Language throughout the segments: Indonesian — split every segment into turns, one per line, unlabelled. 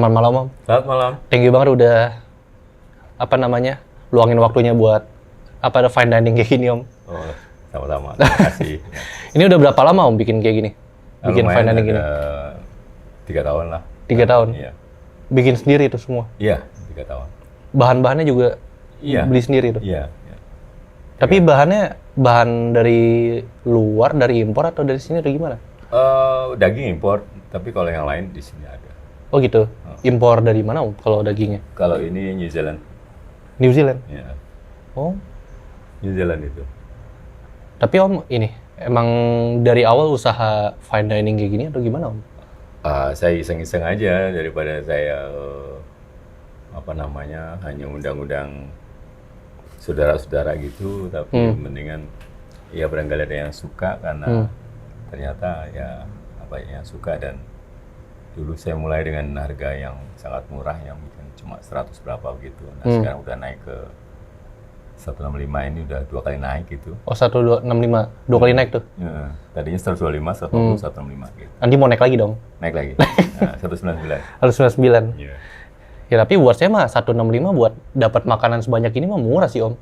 Selamat malam, Om.
Selamat malam.
Thank you banget udah luangin waktunya buat fine dining kayak gini, Om.
Oh, sama-sama. Terima kasih.
Ini udah berapa lama, Om, bikin kayak gini? Bikin fine dining gini?
3 tahun lah.
3 tahun?
Iya.
Bikin sendiri itu semua?
Iya, 3 tahun.
Bahan-bahannya juga beli sendiri itu?
Iya.
Tapi bahan dari luar, dari impor atau dari sini atau gimana?
Daging impor, tapi kalau yang lain di sini ada.
Oh gitu? Impor dari mana, Om, kalau dagingnya?
Kalau ini New Zealand.
New Zealand?
Iya.
Oh.
New Zealand itu.
Tapi Om, emang dari awal usaha fine dining kayak gini atau gimana, Om?
Saya iseng-iseng aja daripada saya hanya undang-undang saudara-saudara gitu, tapi mendingan ya barangkali ada yang suka karena ternyata ya yang suka. Dan dulu saya mulai dengan harga yang sangat murah yang mungkin cuma 100 berapa gitu. Nah sekarang udah naik ke 165, ini udah 2 kali naik gitu.
Oh, 165, 2 kali naik tuh?
Ya, tadinya 125, 140, 165 gitu.
Nanti mau naik lagi dong?
Naik lagi. Nah, 199.
199?
Iya.
Ya tapi buat saya mah 165 buat dapat makanan sebanyak ini mah murah sih, Om.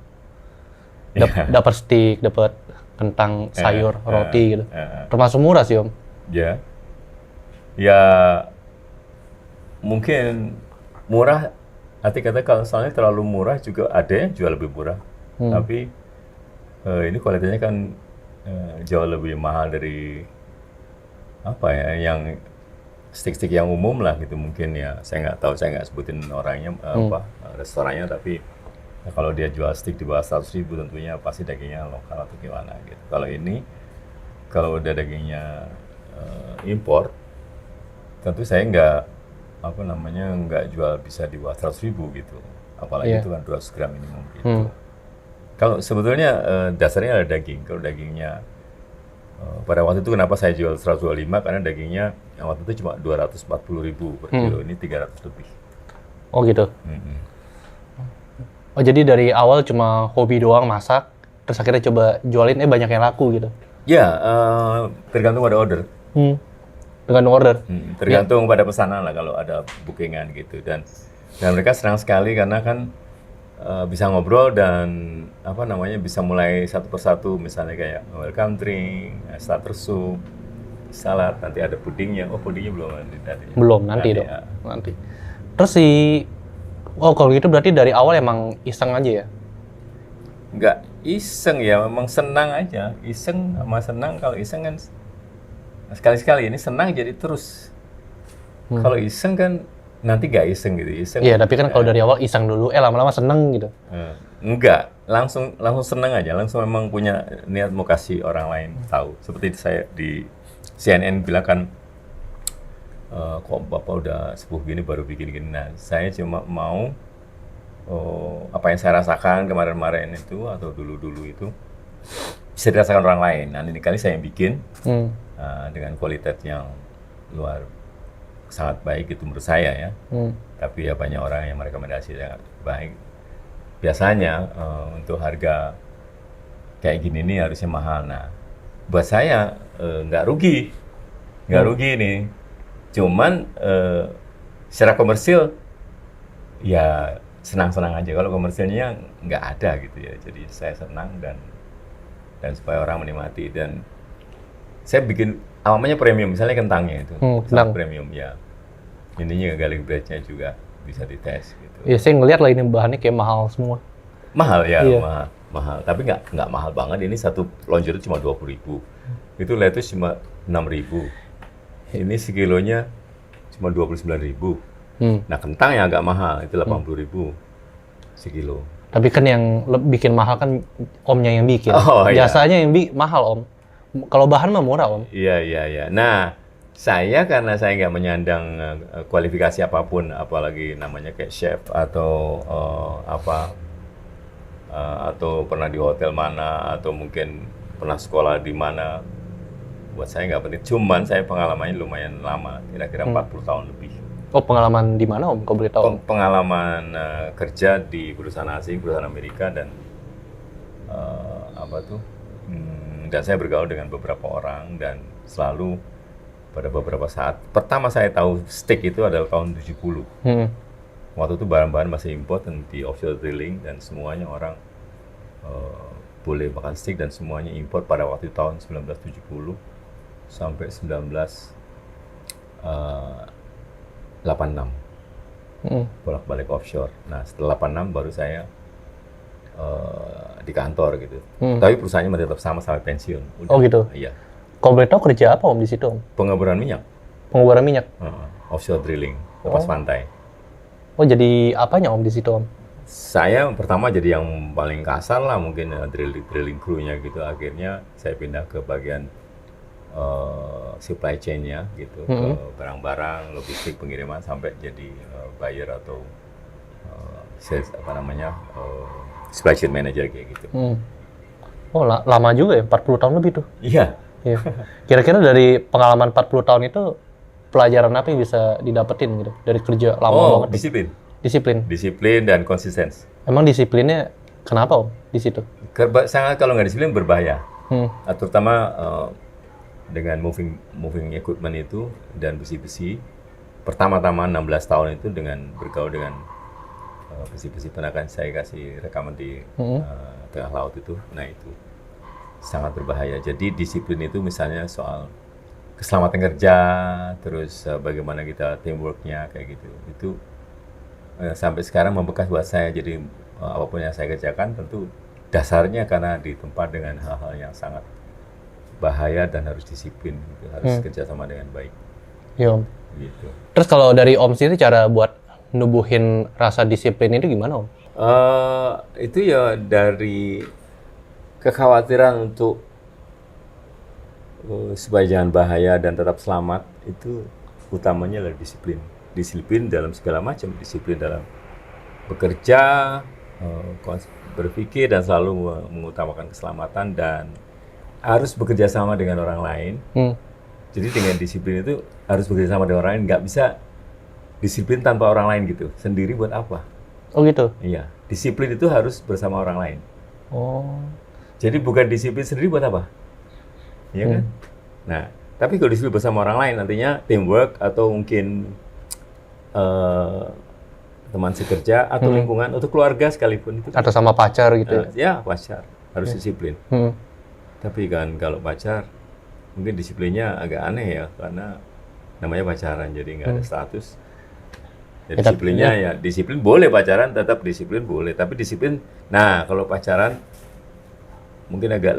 Dapat steak, dapat kentang, sayur, roti gitu. Termasuk murah sih, Om.
Ya. Ya mungkin murah, arti kata kalau soalnya terlalu murah juga ada yang jual lebih murah. Tapi ini kualitasnya kan jauh lebih mahal dari yang stick-stick yang umum lah gitu mungkin ya. Saya nggak tahu, saya nggak sebutin orangnya restorannya, tapi ya, kalau dia jual stick di bawah 100.000 tentunya pasti dagingnya lokal atau gimana gitu. Kalau ini kalau udah dagingnya impor, tentu saya nggak jual bisa di bawah 100.000 gitu. Apalagi itu kan 200 gram minimum gitu. Kalau sebetulnya dasarnya ada daging. Kalau dagingnya pada waktu itu kenapa saya jual 125, karena dagingnya yang waktu itu cuma 240.000 per kilo, ini 300 lebih.
Oh gitu. Oh jadi dari awal cuma hobi doang masak, terus akhirnya coba jualin banyak yang laku gitu.
Ya, tergantung pada order.
Tergantung order.
Tergantung pada pesanan lah kalau ada bookingan gitu. Dan mereka senang sekali karena kan bisa ngobrol dan bisa mulai satu persatu, misalnya kayak welcome drink, starter soup, salad, nanti ada pudingnya. Oh, pudingnya belum nanti.
Belum, nanti dong. Ya. Nanti. Terus kalau gitu berarti dari awal emang iseng aja ya?
Nggak iseng ya, memang senang aja. Iseng sama senang, kalau iseng kan sekali-sekali, ini senang jadi terus. Kalau iseng kan nanti nggak iseng gitu.
Iya, tapi kan kalau dari awal iseng dulu, lama-lama seneng gitu.
Enggak, langsung seneng aja, langsung memang punya niat mau kasih orang lain tahu. Seperti saya di CNN bilang kan, kok Bapak udah sepuh gini baru bikin gini. Nah, saya cuma mau apa yang saya rasakan kemarin-kemarin itu atau dulu-dulu itu bisa dirasakan orang lain. Nah, ini kali saya yang bikin dengan kualitas yang sangat baik itu menurut saya ya. Tapi ya banyak orang yang merekomendasi sangat baik. Biasanya untuk harga kayak gini nih harusnya mahal. Nah, buat saya nggak rugi nih. Cuman secara komersil ya senang-senang aja. Kalau komersilnya nggak ada gitu ya. Jadi saya senang dan supaya orang menikmati. Dan saya bikin awalnya premium, misalnya kentangnya itu sangat premium ya. Ininya garlic breadnya juga bisa dites gitu.
Iya, saya ngeliat lah ini bahannya kayak mahal semua.
Mahal ya, iya. mahal. Tapi nggak mahal banget. Ini satu lonjor itu cuma 20.000. Itu lettuce cuma 6.000. Ini sekilonya cuma 29.000. Nah, kentang yang agak mahal itu 80.000 sekilo.
Tapi kan yang bikin mahal kan Omnya yang bikin. Jasanya yang mahal, Om. Kalau bahan mah murah, Om.
Iya. Nah, karena saya nggak menyandang kualifikasi apapun, apalagi namanya kayak chef atau atau pernah di hotel mana, atau mungkin pernah sekolah di mana, buat saya nggak penting. Cuman saya pengalamannya lumayan lama, kira-kira 40 tahun lebih.
Oh, pengalaman di mana, Om? Kau boleh tahu?
Pengalaman kerja di perusahaan asing, perusahaan Amerika, dan dan saya bergaul dengan beberapa orang dan selalu pada beberapa saat. Pertama saya tahu stick itu adalah tahun 70. Waktu itu barang-barang masih import dan di offshore drilling dan semuanya orang boleh makan stick dan semuanya import pada waktu tahun 1970 sampai 1986. Bolak-balik offshore. Nah, setelah 86 baru saya di kantor gitu. Tapi perusahaannya masih tetap sama sampai pensiun. Udah.
Oh gitu?
Iya.
Kalau boleh tahu kerja apa Om di situ Om?
Pengeboran minyak.
Pengeboran minyak?
Offshore drilling, lepas pantai.
Oh jadi apanya Om di situ Om?
Saya pertama jadi yang paling kasar lah mungkin drilling crew-nya gitu. Akhirnya saya pindah ke bagian supply chain-nya gitu, ke barang-barang, logistik, pengiriman sampai jadi buyer atau sales supply chain manager kayak gitu.
Oh lama juga ya, 40 tahun lebih tuh.
Iya.
Iya. Kira-kira dari pengalaman 40 tahun itu pelajaran apa yang bisa didapetin gitu dari kerja lama banget? Disiplin
dan konsisten.
Emang disiplinnya kenapa Om di situ?
Sangat kalau nggak disiplin berbahaya. Terutama dengan moving equipment itu dan besi-besi. Pertama-tama 16 tahun itu dengan bergaul dengan besi-besi penakan saya kasih rekaman di tengah laut itu. Nah itu sangat berbahaya. Jadi disiplin itu misalnya soal keselamatan kerja, terus bagaimana kita teamwork-nya kayak gitu. Itu sampai sekarang membekas buat saya. Jadi apapun yang saya kerjakan tentu dasarnya karena ditempa dengan hal-hal yang sangat bahaya dan harus disiplin, gitu. Harus kerjasama dengan baik.
Iya Om.
Gitu.
Terus kalau dari Om sendiri cara buat nubuhin rasa disiplin itu gimana Om?
Itu ya dari kekhawatiran untuk supaya jangan bahaya dan tetap selamat, itu utamanya adalah disiplin. Disiplin dalam segala macam, disiplin dalam bekerja, berpikir dan selalu mengutamakan keselamatan dan harus bekerja sama dengan orang lain. Jadi dengan disiplin itu harus bekerja sama dengan orang lain, nggak bisa disiplin tanpa orang lain gitu. Sendiri buat apa?
Oh gitu?
Iya, disiplin itu harus bersama orang lain.
Oh.
Jadi bukan disiplin sendiri buat apa? Iya kan? Nah, tapi kalau disiplin bersama orang lain nantinya teamwork atau mungkin teman sekerja atau lingkungan atau keluarga sekalipun itu.
Atau sama pacar gitu
ya? Ya, pacar harus disiplin. Tapi kan kalau pacar mungkin disiplinnya agak aneh ya karena namanya pacaran jadi nggak ada status. Ya, disiplinnya ya disiplin boleh pacaran tetap disiplin boleh tapi disiplin. Nah kalau pacaran mungkin agak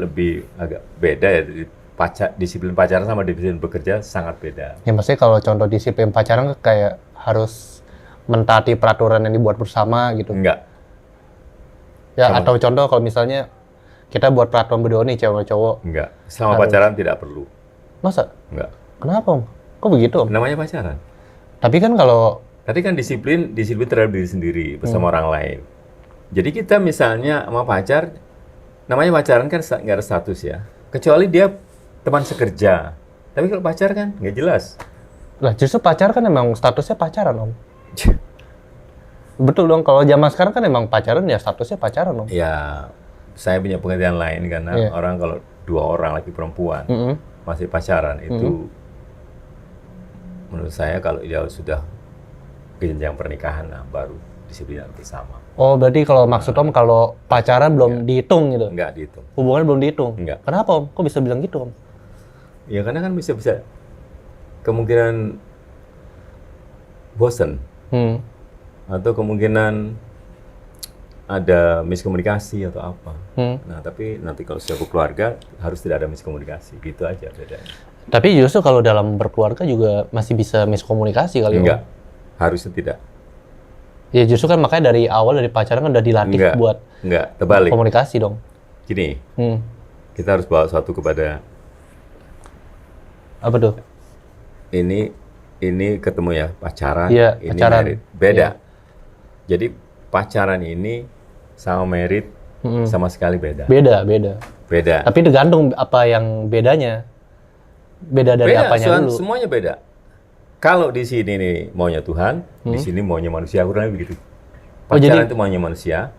beda ya. Disiplin pacaran sama disiplin bekerja sangat beda.
Ya maksudnya kalau contoh disiplin pacaran kayak harus mentaati peraturan yang dibuat bersama gitu.
Enggak.
Ya atau contoh kalau misalnya kita buat peraturan berdua nih cewek cowok.
Enggak. Selama pacaran tidak perlu.
Masa?
Enggak.
Kenapa Om? Kok begitu Om?
Namanya pacaran.
Tapi kan kalau
tadi kan disiplin terhadap diri sendiri bersama orang lain. Jadi kita misalnya sama pacar, namanya pacaran kan nggak ada status ya. Kecuali dia teman sekerja. Tapi kalau pacar kan nggak jelas.
Lah justru pacar kan emang statusnya pacaran Om. Betul dong, kalau zaman sekarang kan emang pacaran ya statusnya pacaran Om.
Ya, saya punya pengertian lain karena orang kalau dua orang laki perempuan masih pacaran itu menurut saya kalau dia sudah ke jenjang pernikahan nah baru disiplin bersama.
Oh, berarti kalau maksud Om kalau pacaran belum dihitung gitu?
Enggak dihitung.
Hubungan belum dihitung?
Enggak.
Kenapa Om? Kok bisa bilang gitu Om?
Ya karena kan bisa kemungkinan bosan. Atau kemungkinan ada miskomunikasi atau apa. Nah, tapi nanti kalau sudah berkeluarga harus tidak ada miskomunikasi. Gitu aja bedanya.
Tapi justru kalau dalam berkeluarga juga masih bisa miskomunikasi kali Om?
Enggak. Harusnya tidak.
Ya justru kan makanya dari awal dari pacaran kan udah dilatih buat
terbalik.
Komunikasi dong.
Gini, kita harus bawa suatu kepada
apa tuh?
Ini ketemu ya pacaran, ini
pacaran.
married. Beda. Jadi pacaran ini sama married sama sekali beda. Beda.
Tapi tergantung apa yang bedanya. Beda dari apanya dulu.
Semuanya beda. Kalau di sini nih maunya Tuhan, di sini maunya manusia, kurang lebih begitu. Pacaran itu maunya manusia,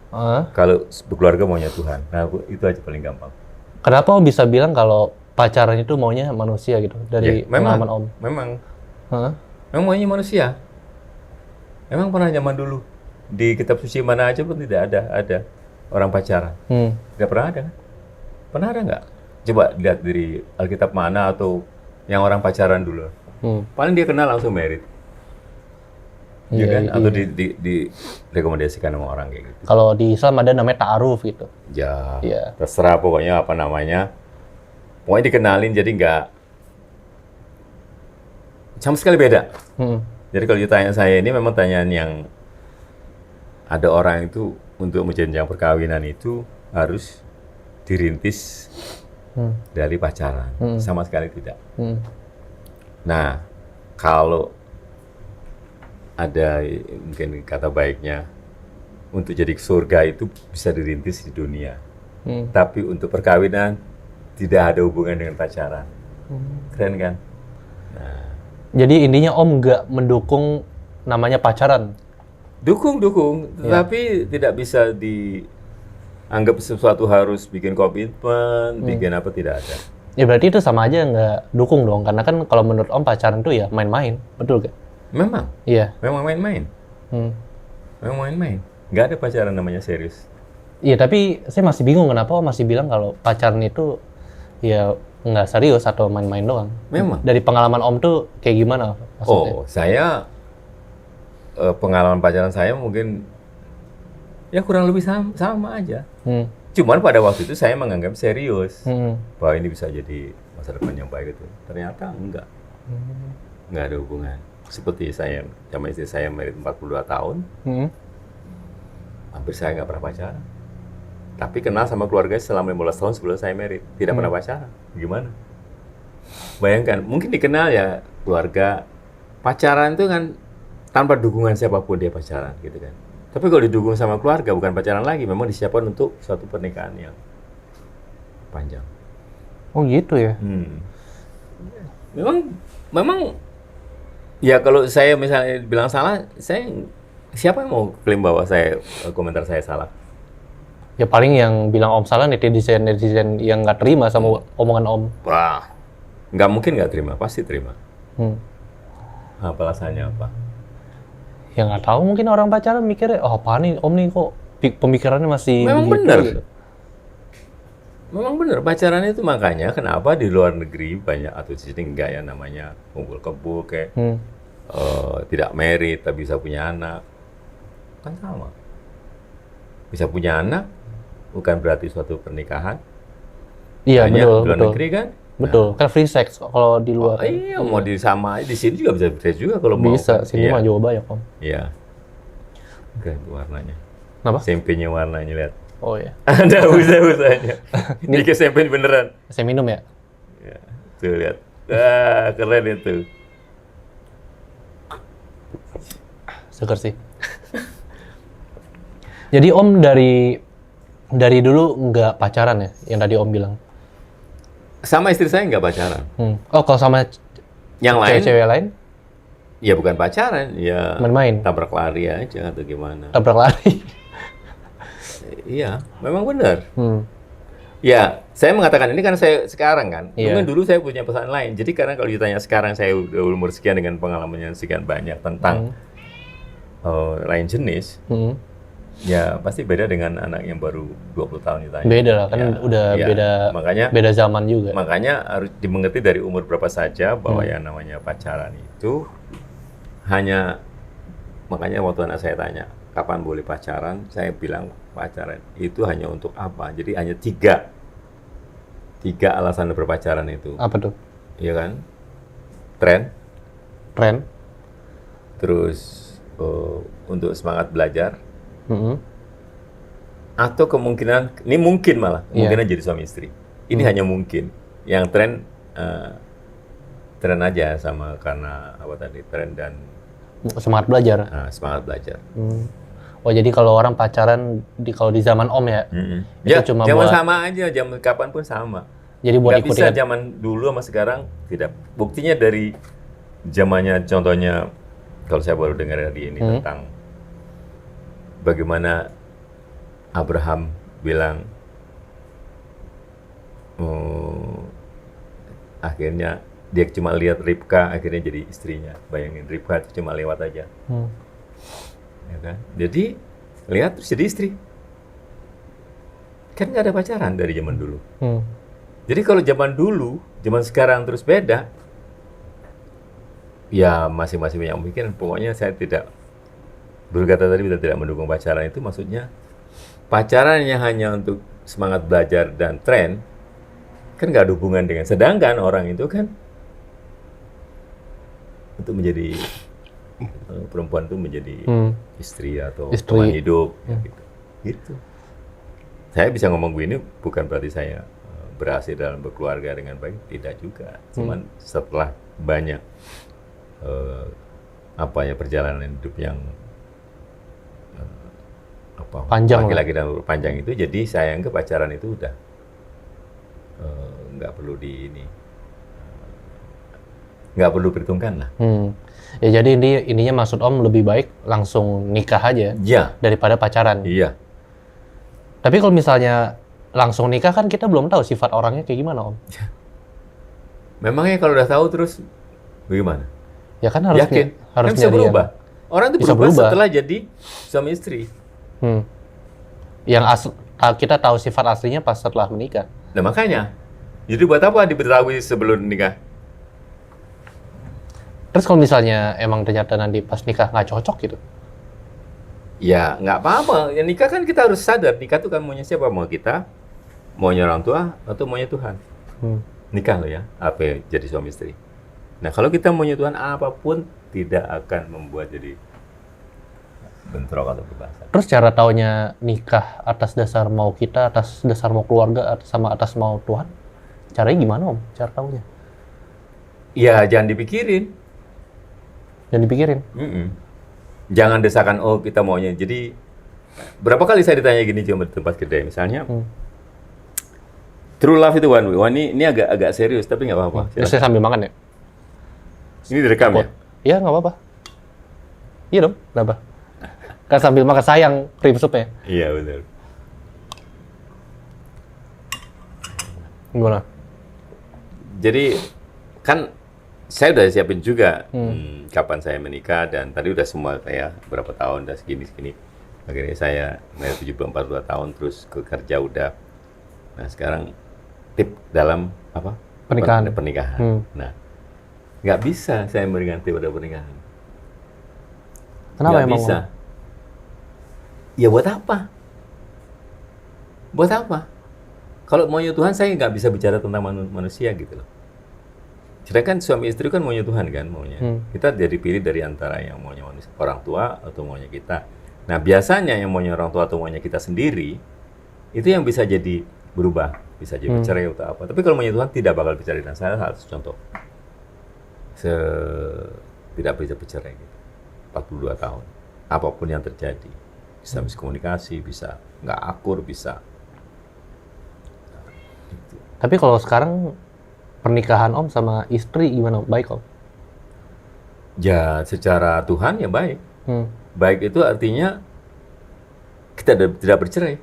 kalau berkeluarga maunya Tuhan. Nah, itu aja paling gampang.
Kenapa Om bisa bilang kalau pacaran itu maunya manusia gitu dari pengalaman Om.
Memang
Hah?
maunya manusia. Memang pernah zaman dulu di kitab suci mana aja pun tidak ada orang pacaran. Tidak pernah ada kan? Pernah ada nggak? Coba lihat dari Alkitab mana atau yang orang pacaran dulu. Paling dia kenal langsung married. Iya kan? Atau direkomendasikan sama orang kayak gitu.
Kalau di Islam ada namanya ta'aruf gitu.
Ya,
Iya.
terserah pokoknya apa namanya. Pokoknya dikenalin jadi nggak sama sekali beda. Jadi kalau ditanya saya ini memang tanyaan yang ada orang itu untuk menjenjang perkawinan itu harus dirintis dari pacaran. Sama sekali tidak. Nah, kalau ada mungkin kata baiknya untuk jadi surga itu bisa dirintis di dunia. Tapi untuk perkawinan tidak ada hubungan dengan pacaran. Keren kan? Nah.
Jadi intinya Om nggak mendukung namanya pacaran?
Dukung, tetapi tidak bisa dianggap sesuatu harus bikin komitmen, bikin apa, tidak ada.
Ya berarti itu sama aja nggak dukung dong, karena kan kalau menurut Om pacaran itu ya main-main, betul gak?
Memang.
Iya.
Memang main-main. Memang main-main. Nggak ada pacaran namanya serius.
Iya, tapi saya masih bingung kenapa Om masih bilang kalau pacaran itu ya nggak serius atau main-main doang.
Memang.
Dari pengalaman Om tuh kayak gimana maksudnya?
Oh, saya pengalaman pacaran saya mungkin ya kurang lebih sama aja. Cuman pada waktu itu saya menganggap serius bahwa ini bisa jadi masa depan yang baik itu. Ternyata enggak. Enggak ada hubungan. Seperti saya sama istri saya married 42 tahun. Hampir saya nggak pernah pacaran. Tapi kenal sama keluarga selama 15 tahun sebelum saya married. Tidak pernah pacaran. Gimana? Bayangkan, mungkin dikenal ya keluarga. Pacaran itu kan tanpa dukungan siapapun dia pacaran gitu kan. Tapi kalau didukung sama keluarga bukan pacaran lagi, memang disiapkan untuk suatu pernikahan yang panjang.
Oh gitu ya?
Memang ya kalau saya misalnya bilang salah, siapa yang mau klaim bahwa komentar saya salah?
Ya paling yang bilang Om salah netizen yang nggak terima sama omongan Om.
Wah, nggak mungkin nggak terima, pasti terima. Apa alasannya apa?
Ya nggak tahu, mungkin orang pacaran mikirnya, oh apa nih Om nih kok pemikirannya masih
memang
begitu,
benar.
gitu.
Memang benar, pacaran itu makanya kenapa di luar negeri banyak atau di sini enggak ya namanya kumpul kebo kayak tidak married tapi bisa punya anak. Kan sama. Bisa punya anak bukan berarti suatu pernikahan.
Iya,
banyak
betul,
di luar
betul.
negeri kan?
Betul, kan free sex kalau di luar.
Iya, mau di sama di sini juga bisa free sex juga kalau mau.
Bisa, sini mah jauh banyak Om.
Iya. Keren warnanya.
Kenapa?
Champagne-nya warnanya lihat.
Oh ya.
Ada usah-usahanya. Ini ke champagne beneran.
Saya minum ya?
Ya, tuh lihat. Keren itu.
Seger sih. Jadi Om dari dulu nggak pacaran ya, yang tadi Om bilang?
Sama istri saya nggak pacaran.
Oh, kalau sama
Yang lain?
cewek-cewek lain?
Ya bukan pacaran, ya
Main-main?
tabrak lari aja atau gimana.
Tabrak lari?
Iya, memang benar. Ya, saya mengatakan ini kan saya sekarang kan.
Iya.
Mungkin dulu saya punya pesan lain. Jadi karena kalau ditanya sekarang saya udah umur sekian dengan pengalaman yang sekian banyak tentang lain jenis, ya pasti beda dengan anak yang baru 20 tahun ditanya.
Beda lah, kan
Ya,
udah
makanya,
beda zaman juga.
Makanya harus dimengerti dari umur berapa saja bahwa yang namanya pacaran itu hanya, makanya waktu anak saya tanya, kapan boleh pacaran? Saya bilang pacaran itu hanya untuk apa? Jadi hanya tiga alasan berpacaran itu.
Apa tuh?
Iya kan? Tren. Terus untuk semangat belajar. Atau kemungkinan, ini mungkin malah, kemungkinan jadi suami istri. Ini hanya mungkin. Yang tren aja sama karena apa tadi, tren dan
Semangat belajar.
Semangat belajar.
Oh jadi kalau orang pacaran kalau di zaman Om ya, itu cuma
zaman
buat
sama aja, zaman kapan pun sama.
jadi buat
Nggak bisa
ikutin.
zaman dulu sama sekarang tidak. Buktinya dari zamannya, contohnya kalau saya baru dengar hari ini tentang bagaimana Abraham bilang akhirnya dia cuma lihat Ribka, akhirnya jadi istrinya. Bayangin, Ribka itu cuma lewat aja. Ya kan? Jadi, lihat terus jadi istri. Kan nggak ada pacaran dari zaman dulu. Jadi kalau zaman dulu, zaman sekarang terus beda, ya masing-masing yang mungkin, pokoknya saya tidak, berkata tadi kita tidak mendukung pacaran itu maksudnya, pacarannya hanya untuk semangat belajar dan tren, kan nggak ada hubungan dengan, sedangkan orang itu kan, untuk menjadi perempuan itu menjadi istri atau teman hidup, gitu. Saya bisa ngomong begini bukan berarti saya berhasil dalam berkeluarga dengan baik, tidak juga. Cuman setelah banyak perjalanan hidup yang
panjang,
laki-laki dan panjang itu, jadi saya anggap pacaran itu udah nggak perlu nggak perlu perhitungkan lah.
Ya jadi ininya maksud Om lebih baik langsung nikah aja daripada pacaran.
Iya.
Tapi kalau misalnya langsung nikah kan kita belum tahu sifat orangnya kayak gimana Om.
Memangnya kalau udah tahu terus bagaimana?
Ya kan harus
yakin.
Harus
kan bisa berubah. Orang itu berubah setelah jadi suami istri.
Yang kita tahu sifat aslinya pas setelah menikah.
Nah makanya, jadi buat apa diberitahui sebelum nikah?
Terus kalau misalnya emang ternyata nanti pas nikah nggak cocok gitu?
Ya nggak apa-apa. Ya, nikah kan kita harus sadar, nikah itu kan maunya siapa? Mau kita, maunya orang tua, atau maunya Tuhan. Nikah loh ya, apa jadi suami istri. Nah kalau kita maunya Tuhan, apapun tidak akan membuat jadi bentrok atau berbahasan.
Terus cara taunya nikah atas dasar mau kita, atas dasar mau keluarga, sama atas mau Tuhan? Caranya gimana Om? Cara taunya?
Ya jangan dipikirin.
Jangan dipikirin?
Jangan desakan, oh kita maunya. Jadi, berapa kali saya ditanya gini cuma di tempat kedai. Misalnya, true love itu one way. Wah, ini agak serius, tapi nggak apa-apa.
Terus saya sambil makan ya?
Ini direkam ya?
Iya, nggak apa-apa. Iya dong, kenapa? Kan sambil makan sayang cream soup-nya.
Iya, benar.
Gimana?
Jadi, kan saya udah siapin juga kapan saya menikah, dan tadi udah semua kayak berapa tahun, udah segini. Akhirnya saya 74 tahun, terus kerja udah. Nah, sekarang tip dalam apa? Pernikahan. Nah, nggak bisa saya memberikan tip pada pernikahan.
Kenapa
nggak
emang?
Bisa. Ya buat apa? Buat apa? Kalau maunya Tuhan, saya nggak bisa bicara tentang manusia gitu loh. Sedangkan suami istri kan maunya Tuhan kan, maunya. Kita jadi pilih dari antara yang maunya manusia, orang tua atau maunya kita. Nah biasanya yang maunya orang tua atau maunya kita sendiri, itu yang bisa jadi berubah. Bisa jadi bercerai atau apa. Tapi kalau maunya Tuhan tidak bakal bercerai. Dan saya harus contoh. Tidak bisa bercerai gitu. 42 tahun. Apapun yang terjadi. Bisa miskomunikasi, bisa nggak akur, bisa. Gitu.
Tapi kalau sekarang pernikahan Om sama istri gimana? Baik Om?
Ya secara Tuhan ya baik. Baik itu artinya kita tidak bercerai.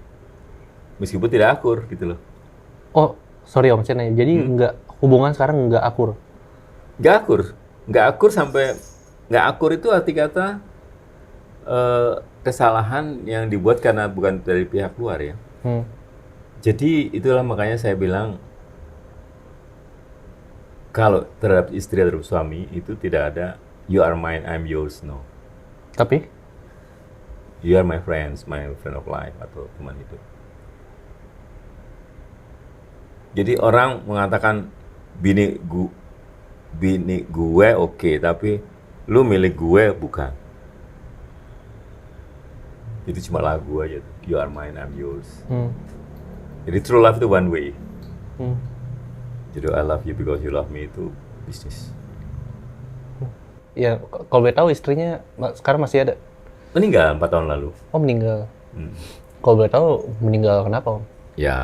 Meskipun tidak akur gitu loh.
Oh, sorry Om, saya nanya. Jadi hubungan sekarang nggak akur?
Nggak akur. Nggak akur sampai... Nggak akur itu arti kata kesalahan yang dibuat karena bukan dari pihak luar ya. Jadi itulah makanya saya bilang, kalau terhadap istri atau suami itu tidak ada you are mine, I'm yours, no.
Tapi?
You are my friends, my friend of life, atau teman hidup. Jadi orang mengatakan bini gue oke, tapi lu milik gue bukan. Itu cuma lagu aja tuh. You are mine, I'm yours. Jadi true love itu one way. Jadi I love you because you love me itu bisnis.
Ya, kalau boleh tahu istrinya sekarang masih ada?
Meninggal 4 tahun lalu.
Oh meninggal. Kalau boleh tahu meninggal kenapa Om?
Ya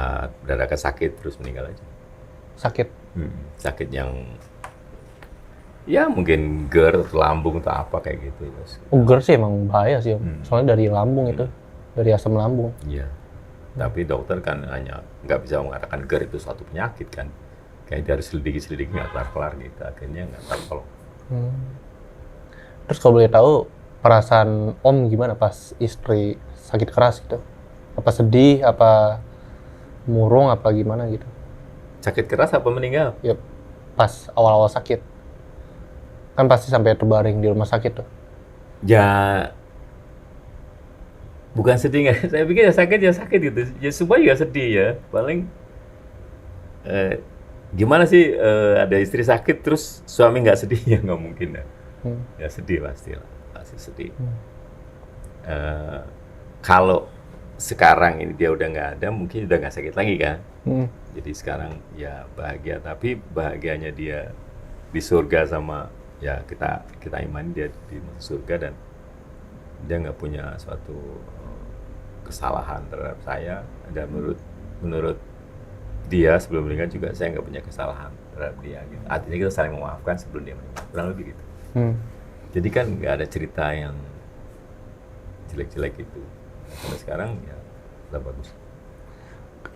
mendadak sakit terus meninggal aja.
Sakit?
Sakit yang ya mungkin GERD atau lambung atau apa kayak gitu.
GERD sih emang bahaya sih Om. Soalnya dari lambung itu, dari asam lambung.
Iya. Tapi dokter kan hanya nggak bisa mengatakan GERD itu suatu penyakit kan. kayak dia harus selidiki nggak kelar gitu, akhirnya nggak tertolong.
Terus kalau boleh tahu perasaan Om gimana pas istri sakit keras gitu? Apa sedih, apa murung, apa gimana gitu?
Sakit keras apa meninggal?
Ya pas awal-awal sakit. Kan pasti sampai terbaring di rumah sakit tuh.
Ya bukan sedih nggak, saya pikir ya sakit gitu. Ya semua juga sedih ya. Paling gimana sih ada istri sakit terus suami nggak sedih ya nggak mungkin ya. Ya sedih pasti sedih. Eh, Kalau sekarang ini dia udah nggak ada, mungkin udah nggak sakit lagi kan. Jadi sekarang ya bahagia, tapi bahagianya dia di surga sama ya kita imani dia di surga dan dia nggak punya suatu kesalahan terhadap saya, dan menurut dia sebelum meninggal juga saya nggak punya kesalahan terhadap dia gitu. Artinya kita saling memaafkan sebelum dia meninggal, kurang lebih gitu. Jadi kan nggak ada cerita yang jelek-jelek itu. Sampai sekarang ya udah bagus.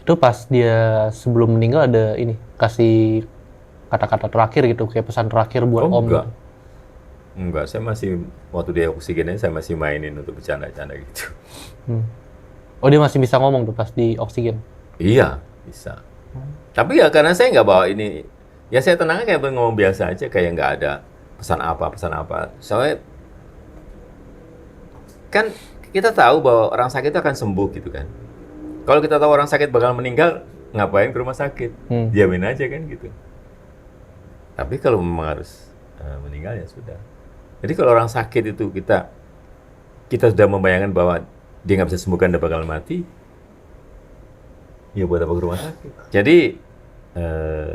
Itu pas dia sebelum meninggal ada ini, kasih kata-kata terakhir gitu, kayak pesan terakhir buat Om
enggak.
gitu?
Enggak, saya masih, waktu dia oksigennya saya masih mainin untuk bercanda-canda gitu.
Oh dia masih bisa ngomong tuh pas di oksigen?
Iya, bisa. Tapi ya karena saya nggak bawa ini, ya saya tenangnya kayak ngomong biasa aja, kayak nggak ada pesan apa. Soalnya kan kita tahu bahwa orang sakit itu akan sembuh gitu kan. Kalau kita tahu orang sakit bakal meninggal, ngapain ke rumah sakit? Diamin aja kan gitu. Tapi kalau memang harus meninggal ya sudah. Jadi kalau orang sakit itu kita sudah membayangkan bahwa dia nggak bisa sembuhkan, dia bakal mati, ya buat apa ke rumah sakit? Jadi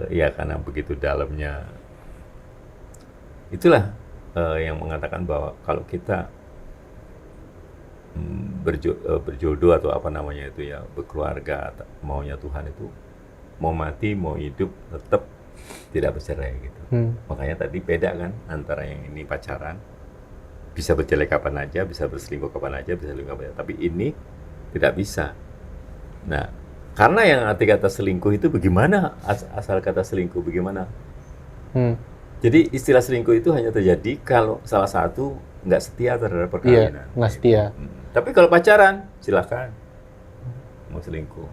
ya karena begitu dalamnya, itulah yang mengatakan bahwa kalau kita berjodoh atau apa namanya itu ya, berkeluarga, maunya Tuhan itu mau mati mau hidup tetap tidak bercerai gitu. Makanya tadi beda kan antara yang ini pacaran bisa bercerai kapan aja, bisa berselingkuh kapan aja, bisa selingkuh kapan aja, tapi ini tidak bisa. Nah, karena yang arti kata selingkuh itu bagaimana, asal kata selingkuh bagaimana? Jadi istilah selingkuh itu hanya terjadi kalau salah satu nggak setia terhadap perkawinan.
Iya, nggak setia.
Tapi kalau pacaran, silakan mau selingkuh.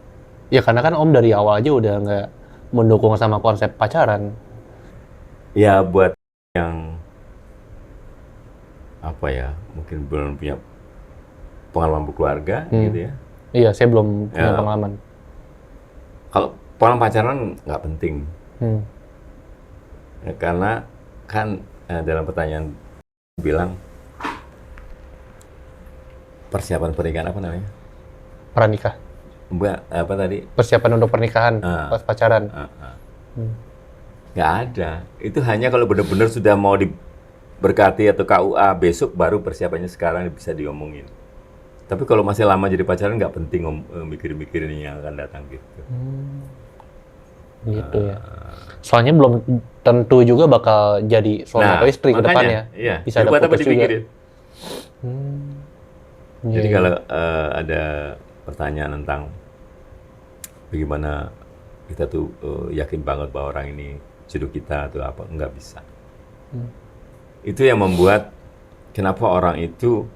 Ya karena kan Om dari awal aja udah nggak mendukung sama konsep pacaran.
Ya buat yang apa ya, mungkin belum punya pengalaman berkeluarga gitu ya.
Iya, saya belum punya pengalaman.
Kalau pengalaman pacaran nggak penting. Ya, karena kan dalam pertanyaan bilang persiapan pernikahan apa namanya?
Pranikah.
Apa tadi?
Persiapan untuk pernikahan pas pacaran.
Nggak ada. Itu hanya kalau benar-benar sudah mau diberkati atau KUA besok baru persiapannya sekarang bisa diomongin. Tapi kalau masih lama jadi pacaran nggak penting mikir-mikirin yang akan datang gitu.
Gitu ya. Soalnya belum tentu juga bakal jadi suami atau istri ke depannya.
Iya.
Bisa ada putus juga.
Jadi kalau ada pertanyaan tentang bagaimana kita tuh yakin banget bahwa orang ini jodoh kita atau apa, nggak bisa. Itu yang membuat kenapa orang itu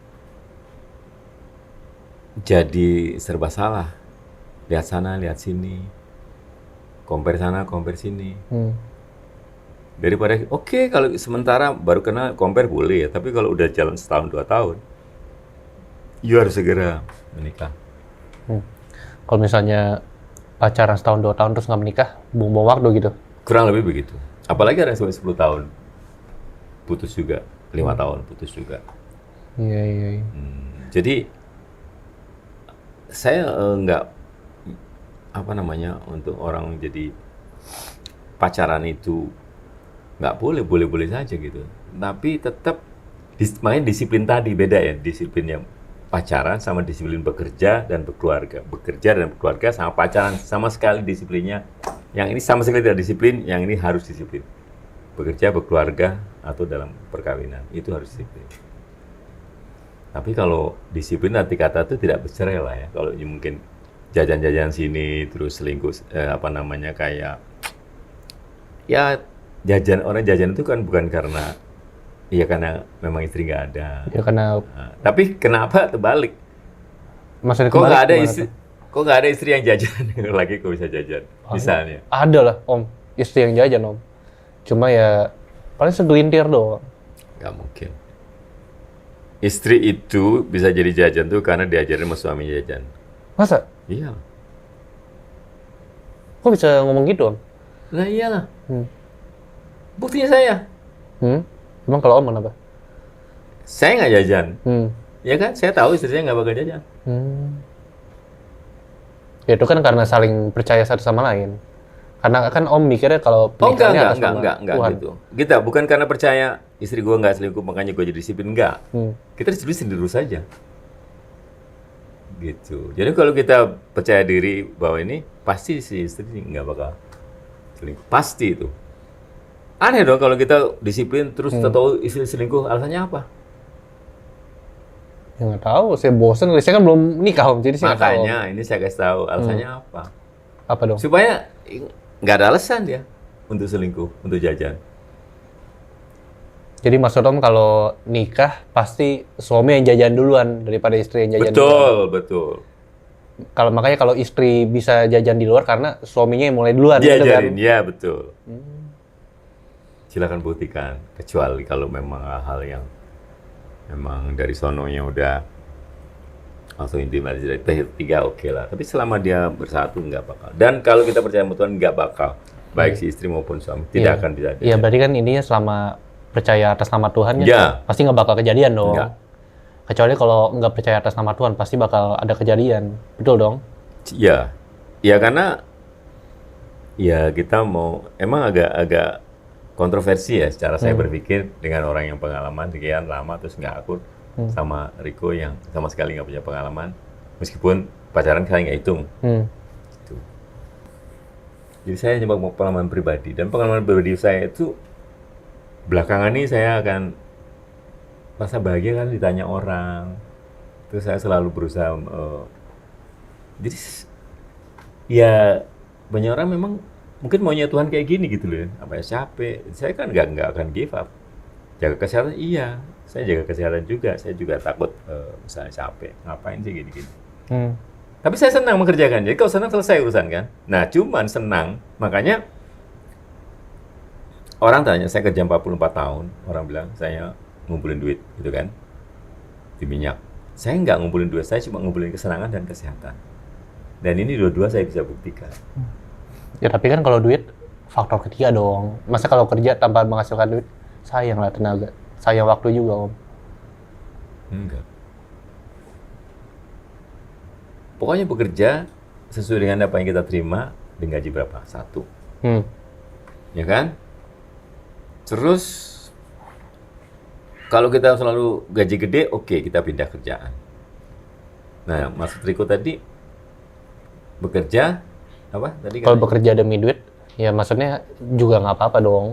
jadi serba salah. Lihat sana, lihat sini. Compare sana, compare sini. Daripada, oke, kalau sementara baru kenal, compare boleh ya. Tapi kalau udah jalan setahun, 2 tahun, you harus segera menikah.
Kalau misalnya pacaran setahun 2 tahun terus nggak menikah, buang-buang waktu gitu.
Kurang lebih begitu. Apalagi ada yang sampai 10 tahun. Putus juga. 5 tahun putus juga.
Iya.
Jadi, saya nggak, apa namanya, untuk orang jadi pacaran itu nggak boleh saja gitu. Tapi tetap, makanya disiplin tadi beda ya, disiplinnya pacaran sama disiplin bekerja dan berkeluarga. Bekerja dan berkeluarga sama pacaran sama sekali disiplinnya. Yang ini sama sekali tidak disiplin, yang ini harus disiplin. Bekerja, berkeluarga, atau dalam perkawinan, itu harus disiplin. Tapi kalau disiplin arti kata itu tidak bercerai lah ya. Kalau mungkin jajan-jajan sini, terus selingkuh, apa namanya, kayak Ya orang jajan itu kan bukan karena karena memang istri nggak ada.
Ya karena
Nah, tapi kenapa terbalik?
maksudnya
Kok
kebalik
nggak ada
gimana
istri?
tuh?
Kok nggak ada istri yang jajan? Lagi kok bisa jajan? Misalnya.
Ada lah Om, istri yang jajan Om. Cuma ya paling segelintir doang.
Nggak mungkin. Istri itu bisa jadi jajan tuh karena diajarin sama suami jajan.
Masa?
Iya.
Kok bisa ngomong gitu Om?
Lah iyalah.
Hmm.
Buktinya saya.
Emang kalau Om kenapa?
Saya nggak jajan. Ya kan? Saya tahu istri saya nggak bakal jajan.
Ya itu kan karena saling percaya satu sama lain. Karena kan Om mikirnya kalau
Oh
pernikahannya atas nama
enggak
Tuhan.
gitu. Kita bukan karena percaya istri gua nggak selingkuh makanya gua jadi disiplin, enggak. Kita disiplin sendiri saja. Gitu. Jadi kalau kita percaya diri bahwa ini pasti si istri nggak bakal selingkuh. Pasti itu. Aneh dong kalau kita disiplin terus tahu istri selingkuh, alasannya apa?
Ya nggak tahu, saya bosan. Saya kan belum nikah Om, jadi saya nggak tahu.
Makanya ini saya kasih tahu alasannya apa.
Apa dong?
Supaya nggak ada alasan dia untuk selingkuh, untuk jajan.
Jadi maksud Om kalau nikah pasti suami yang jajan duluan daripada istri yang jajan duluan.
Betul.
Makanya kalau istri bisa jajan di luar karena suaminya yang mulai duluan gitu kan.
Diajarin, ya betul. Silakan buktikan, kecuali kalau memang hal yang memang dari sononya udah langsung intimasi dari tiga oke lah. Tapi selama dia bersatu nggak bakal. Dan kalau kita percaya sama Tuhan nggak bakal. Baik si istri maupun suami tidak akan bisa.
Iya berarti kan intinya selama percaya atas nama Tuhan kan
Ya.
pasti nggak bakal kejadian dong.
Nggak.
Kecuali kalau nggak percaya atas nama Tuhan pasti bakal ada kejadian. Betul dong?
Iya. Ya karena ya kita mau emang agak kontroversi ya secara saya berpikir dengan orang yang pengalaman sekian lama terus nggak akur sama Riko yang sama sekali nggak punya pengalaman meskipun pacaran kali nggak hitung. Gitu. Jadi saya coba pengalaman pribadi dan pengalaman pribadi saya itu belakangan ini saya akan rasa bahagia kan ditanya orang terus saya selalu berusaha jadi ya banyak orang memang mungkin maunya Tuhan kayak gini gitu loh, apa ya capek. Saya kan nggak akan give up. Jaga kesehatan iya, saya jaga kesehatan juga. Saya juga takut misalnya capek, ngapain sih gini-gini. Tapi saya senang mengerjakan. Jadi kalau senang selesai urusan kan. Nah cuman senang, makanya orang tanya saya kerja 44 tahun, orang bilang saya ngumpulin duit gitu kan di minyak. Saya nggak ngumpulin duit, saya cuma ngumpulin kesenangan dan kesehatan. Dan ini dua-dua saya bisa buktikan.
Ya tapi kan kalau duit faktor ketiga dong. Masa kalau kerja tanpa menghasilkan duit, sayang lah tenaga. Sayang waktu juga Om.
Enggak. Pokoknya bekerja sesuai dengan apa yang kita terima dengan gaji berapa? 1. Ya kan? Terus kalau kita selalu gaji gede, oke, kita pindah kerjaan. Nah, maksud Riko tadi bekerja apa tadi?
Kalau bekerja demi duit, ya maksudnya juga nggak apa-apa dong.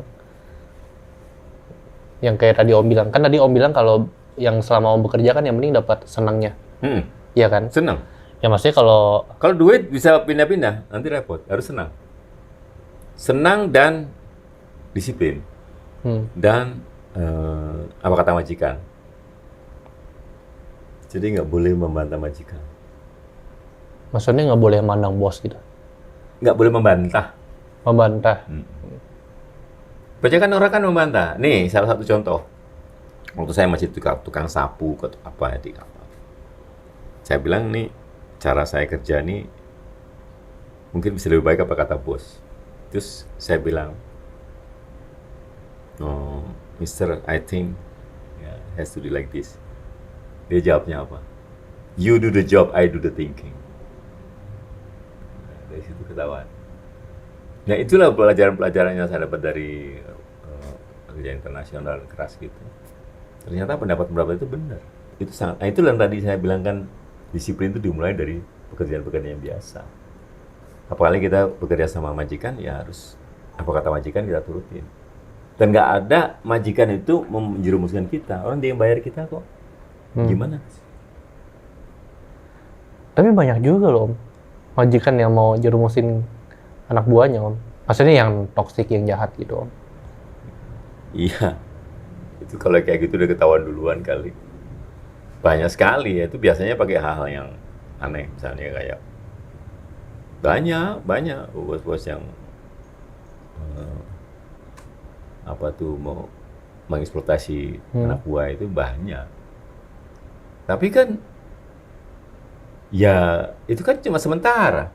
Yang kayak tadi Om bilang, kan tadi Om bilang kalau yang selama Om bekerja kan yang penting dapat senangnya. Iya kan?
Senang.
Ya maksudnya kalau
duit bisa pindah-pindah, nanti repot. Harus senang. Senang dan disiplin. Dan apa kata majikan? Jadi nggak boleh membantah majikan.
maksudnya nggak boleh mandang bos gitu.
Nggak boleh membantah.
Membantah.
Banyak kan orang kan membantah. Nih, salah satu contoh. Waktu saya masih tukang sapu, atau apa di kapal. Saya bilang nih, cara saya kerja nih mungkin bisa lebih baik apa kata bos. Terus saya bilang, oh, Mister, I think has to be like this. Dia jawabnya apa? You do the job, I do the thinking. Nah, dari situ ketahuan. Nah itulah pelajaran-pelajaran yang saya dapat dari kerja internasional keras gitu. Ternyata pendapat-pendapat itu benar. Itu sangat. Nah itulah yang tadi saya bilang kan disiplin itu dimulai dari pekerjaan-pekerjaan yang biasa. Apalagi kita bekerja sama majikan, ya harus apa kata majikan kita turutin. Dan nggak ada majikan itu menjerumuskan kita. Orang dia yang bayar kita kok. Gimana? Tapi
banyak juga loh Om, majikan yang mau jerumusin anak buahnya Om. Maksudnya yang toksik, yang jahat gitu Om.
Iya, itu kalau kayak gitu udah ketahuan duluan kali. Banyak sekali ya, itu biasanya pakai hal-hal yang aneh, misalnya kayak banyak bos-bos yang eh, apa tuh mau mengeksploitasi anak buah itu banyak. Tapi kan ya itu kan cuma sementara.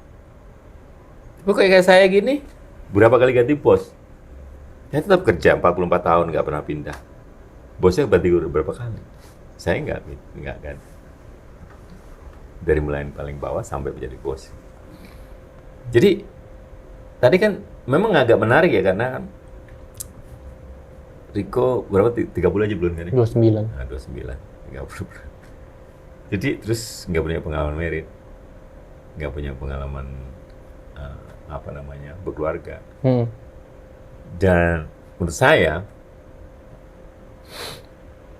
Tapi kayak saya gini, berapa kali ganti bos? Saya tetap kerja 44 tahun nggak pernah pindah. Bosnya ganti berapa kali? Saya nggak ganti. Dari mulai yang paling bawah sampai menjadi bos. Jadi tadi kan memang agak menarik ya karena kan Riko berapa 30 aja belum kan?
29.
Nah, 29, 30. Jadi terus nggak punya pengalaman merit, nggak punya pengalaman apa namanya berkeluarga. Dan menurut saya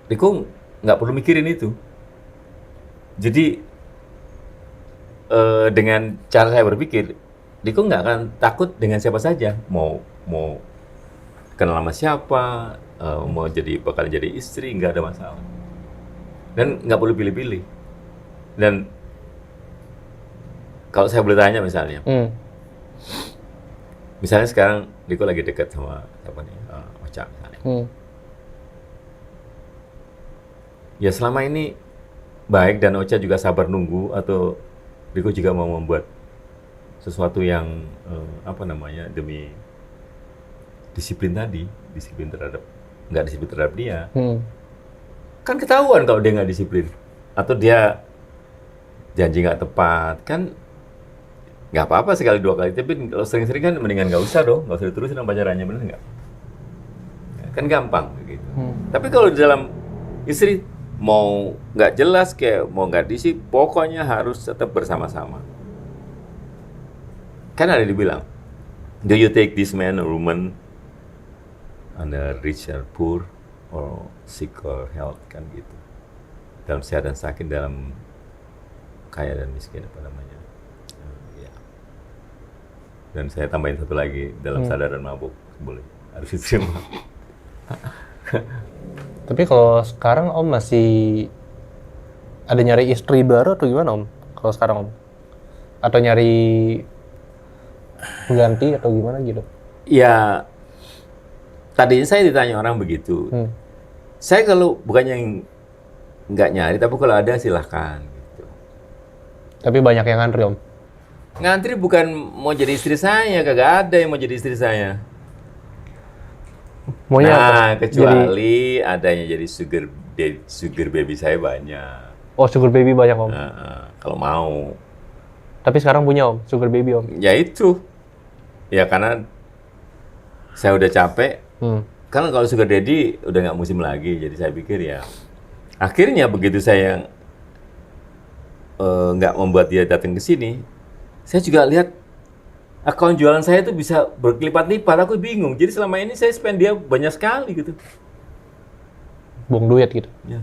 Riko nggak perlu mikirin itu. Jadi dengan cara saya berpikir, Riko nggak akan takut dengan siapa saja. Mau kenal sama siapa, mau bakal jadi istri, nggak ada masalah. Dan nggak perlu pilih-pilih. Dan kalau saya boleh tanya misalnya, misalnya sekarang Riko lagi dekat sama siapa nih, Ocha misalnya. Ya selama ini baik dan Ocha juga sabar nunggu atau Riko juga mau membuat sesuatu yang apa namanya demi disiplin tadi, nggak disiplin terhadap dia, kan ketahuan kalau dia nggak disiplin atau dia janji nggak tepat, kan nggak apa-apa sekali dua kali, tapi kalau sering-sering kan mendingan nggak usah dong, nggak usah diterusin sama pacarannya, bener nggak? Kan gampang gitu. Tapi kalau di dalam istri mau nggak jelas kayak mau nggak disiplin, pokoknya harus tetap bersama-sama. Kan ada dibilang, do you take this man or woman under rich or poor or sick or health, kan gitu. Dalam sehat dan sakit, dalam kaya dan miskin, apa namanya. Ya. Dan saya tambahin satu lagi, dalam sadar dan mabuk, boleh, harus diterima.
Tapi kalau sekarang Om masih ada nyari istri baru atau gimana Om? Kalau sekarang Om? Atau nyari pengganti atau gimana gitu?
Ya, tadinya saya ditanya orang begitu. Saya kalau bukannya yang nggak nyari, tapi kalau ada silahkan. Gitu.
Tapi banyak yang ngantri Om?
Ngantri bukan mau jadi istri saya, kagak ada yang mau jadi istri saya.
Maunya
Nah,
apa?
kecuali adanya jadi sugar baby saya banyak.
Oh, sugar baby banyak Om?
Kalau mau.
Tapi sekarang punya Om, sugar baby Om?
Ya itu. Ya karena saya udah capek. Karena kalau sugar daddy udah nggak musim lagi. Jadi saya pikir ya. Akhirnya begitu saya nggak membuat dia datang ke sini, saya juga lihat akun jualan saya itu bisa berkelipat-lipat. Aku bingung. Jadi selama ini saya spend dia banyak sekali gitu.
Buang duit gitu?
Ya.